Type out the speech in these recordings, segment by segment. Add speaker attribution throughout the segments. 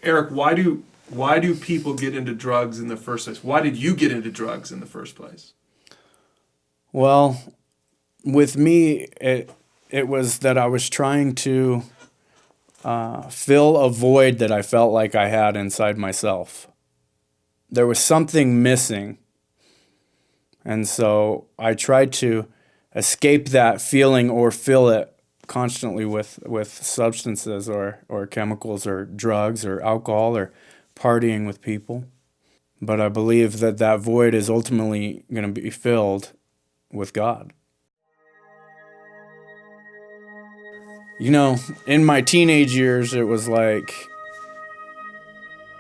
Speaker 1: Eric, why do people get into drugs in the first place? Why did you get into drugs in the first place?
Speaker 2: Well, with me, it was that I was trying to fill a void that I felt like I had inside myself. There was something missing. And so I tried to escape that feeling or fill it constantly with substances or chemicals or drugs or alcohol or partying with people. But I believe that void is ultimately going to be filled with God. You know, in my teenage years, it was like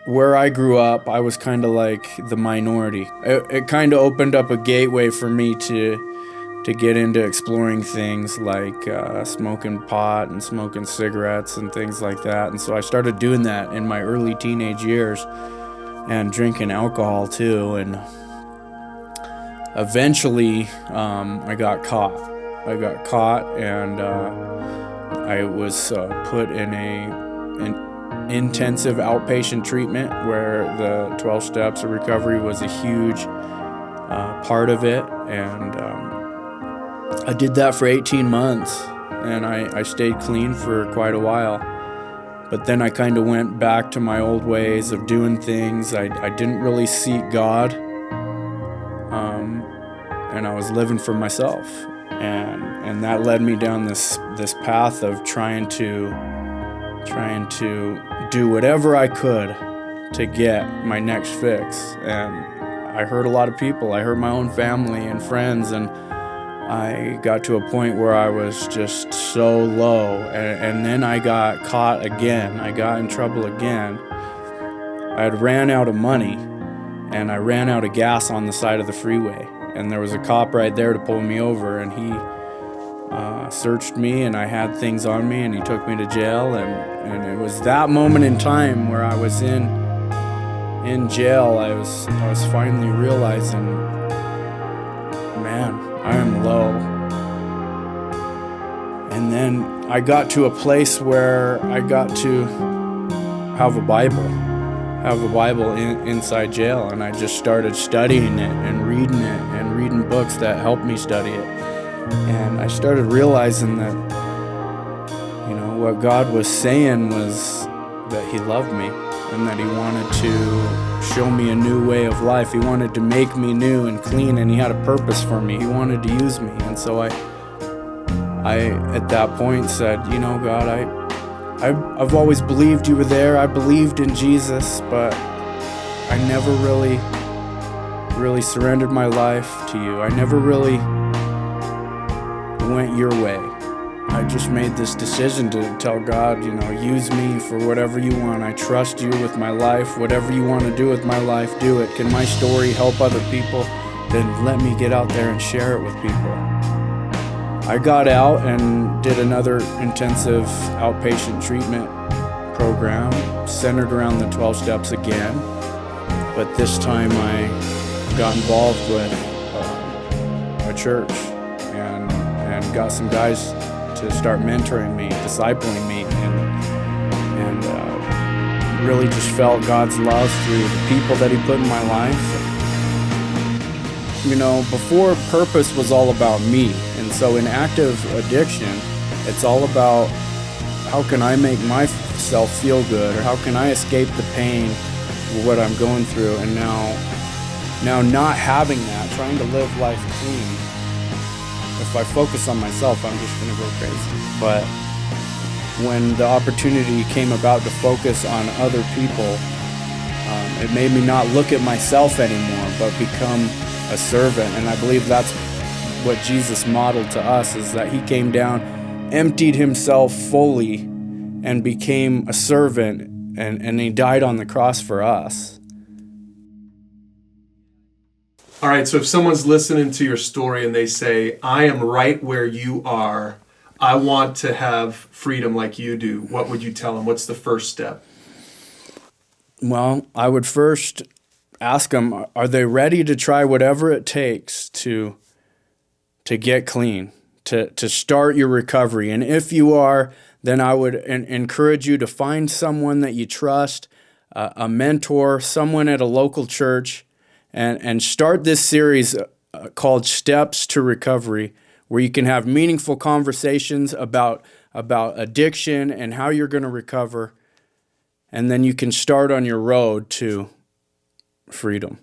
Speaker 2: where I grew up, I was kind of like the minority. It kind of opened up a gateway for me to get into exploring things like smoking pot and smoking cigarettes and things like that. And so I started doing that in my early teenage years and drinking alcohol too. And eventually I got caught. And I was put in an intensive outpatient treatment where the 12 steps of recovery was a huge part of it. And I did that for 18 months, and I stayed clean for quite a while. But then I kind of went back to my old ways of doing things. I didn't really seek God, and I was living for myself. And that led me down this path of trying to do whatever I could to get my next fix. And I hurt a lot of people. I hurt my own family and friends, and I got to a point where I was just so low. And then I got caught again. I got in trouble again. I had ran out of money, and I ran out of gas on the side of the freeway. And there was a cop right there to pull me over, and he searched me, and I had things on me, and he took me to jail. And it was that moment in time where I was in jail. I was finally realizing, man, I am low. And then I got to a place where I got to have a Bible inside jail, and I just started studying it and reading books that helped me study it. And I started realizing that, you know, what God was saying was that He loved me and that He wanted to show me a new way of life. He wanted to make me new and clean, and He had a purpose for me. He wanted to use me. And so I at that point said, you know, God, I've always believed You were there. I believed in Jesus, but I never really surrendered my life to You. I never really went Your way. I just made this decision to tell God, you know, use me for whatever You want. I trust You with my life. Whatever You want to do with my life, do it. Can my story help other people? Then let me get out there and share it with people. I got out and did another intensive outpatient treatment program centered around the 12 steps again. But this time I got involved with a church and got some guys to start mentoring me, discipling me, and really just felt God's love through the people that He put in my life. You know, before purpose was all about me, and so in active addiction, it's all about how can I make myself feel good, or how can I escape the pain of what I'm going through. And now not having that, trying to live life clean, if I focus on myself, I'm just going to go crazy. But when the opportunity came about to focus on other people, it made me not look at myself anymore, but become a servant. And I believe that's what Jesus modeled to us, is that He came down, emptied Himself fully, and became a servant, and He died on the cross for us.
Speaker 1: All right, so if someone's listening to your story and they say, I am right where you are, I want to have freedom like you do, what would you tell them? What's the first step?
Speaker 2: Well, I would first ask them, are they ready to try whatever it takes to get clean, to start your recovery? And if you are, then I would encourage you to find someone that you trust, a mentor, someone at a local church, and start this series called Steps to Recovery, where you can have meaningful conversations about addiction and how you're going to recover, and then you can start on your road to freedom.